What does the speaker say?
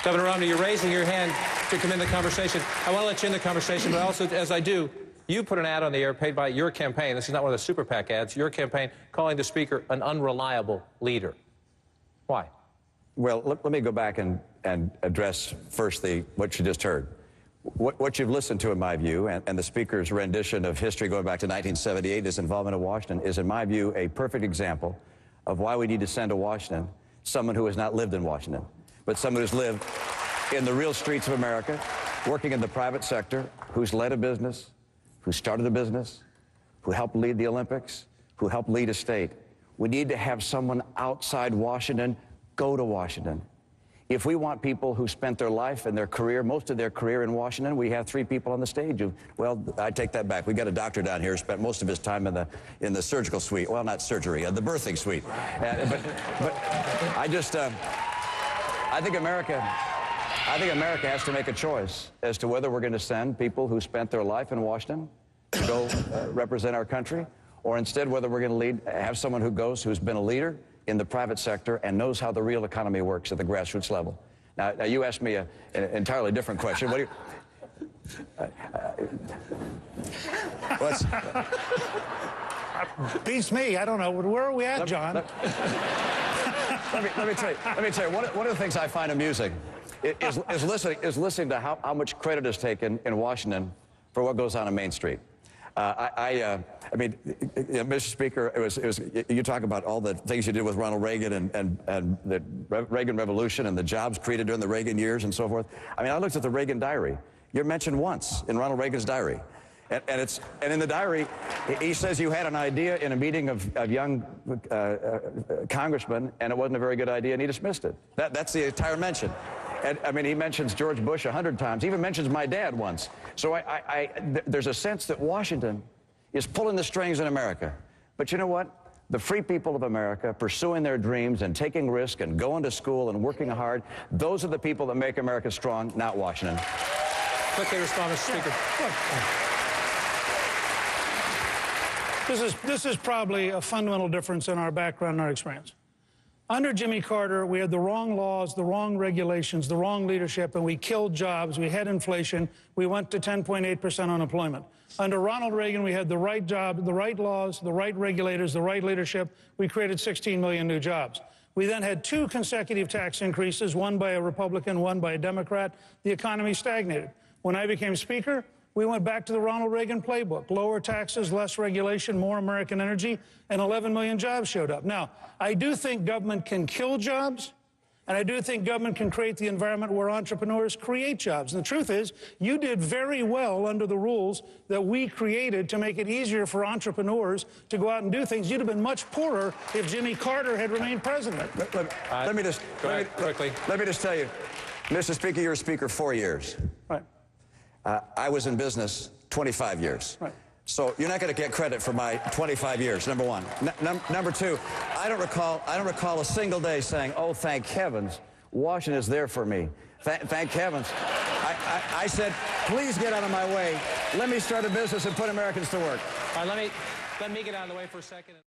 Governor Romney, you're raising your hand to come in the conversation. I want to let you in the conversation, but also, as I do, you put an ad on the air paid by your campaign. This is not one of the super PAC ads. Your campaign calling the speaker an unreliable leader. Why? Well, let me go back and address first what you just heard. What you've listened to, in my view, and the speaker's rendition of history going back to 1978, his involvement in Washington, is, in my view, a perfect example of why we need to send to Washington someone who has not lived in Washington, but someone who's lived in the real streets of America, working in the private sector, who's led a business, who started a business, who helped lead the Olympics, who helped lead a state. We need to have someone outside Washington go to Washington. If we want people who spent their life and their career, most of their career in Washington, we have 3 people on the stage who, well, I take that back. We got a doctor down here who spent most of his time in the surgical suite. Well, not surgery, the birthing suite. But I think America has to make a choice as to whether we're going to send people who spent their life in Washington to go represent our country, or instead whether we're going to have someone who's been a leader in the private sector and knows how the real economy works at the grassroots level. Now you asked me an entirely different question. What do you... Beats me. I don't know. Where are we at, John? Let me tell you. One of the things I find amusing is listening to how much credit is taken in Washington for what goes on in Main Street. I mean, Mr. Speaker, you talk about all the things you did with Ronald Reagan and the Reagan Revolution and the jobs created during the Reagan years and so forth. I mean, I looked at the Reagan diary. You're mentioned once in Ronald Reagan's diary. And in the diary, he says you had an idea in a meeting of young congressmen, and it wasn't a very good idea, and he dismissed it. That's the entire mention. And, I mean, he mentions George Bush 100 times. He even mentions my dad once. So there's a sense that Washington is pulling the strings in America. But you know what? The free people of America pursuing their dreams and taking risks and going to school and working hard, those are the people that make America strong, not Washington. Quickly respond, Mr. Speaker. This is probably a fundamental difference in our background and our experience. Under Jimmy Carter, we had the wrong laws, the wrong regulations, the wrong leadership, and we killed jobs. We had inflation. We went to 10.8% unemployment. Under Ronald Reagan, we had the right job, the right laws, the right regulators, the right leadership. We created 16 million new jobs. We then had 2 consecutive tax increases, one by a Republican, one by a Democrat. The economy stagnated. When I became Speaker, we went back to the Ronald Reagan playbook. Lower taxes, less regulation, more American energy, and 11 million jobs showed up. Now, I do think government can kill jobs, and I do think government can create the environment where entrepreneurs create jobs. And the truth is, you did very well under the rules that we created to make it easier for entrepreneurs to go out and do things. You'd have been much poorer if Jimmy Carter had remained president. Let me just tell you, Mr. Speaker, you're a speaker 4 years. Right. I was in business 25 years. Right. So you're not going to get credit for my 25 years, number one. Number two, I don't recall a single day saying, oh, thank heavens, Washington is there for me. Thank heavens. I said, please get out of my way. Let me start a business and put Americans to work. All right, let me get out of the way for a second.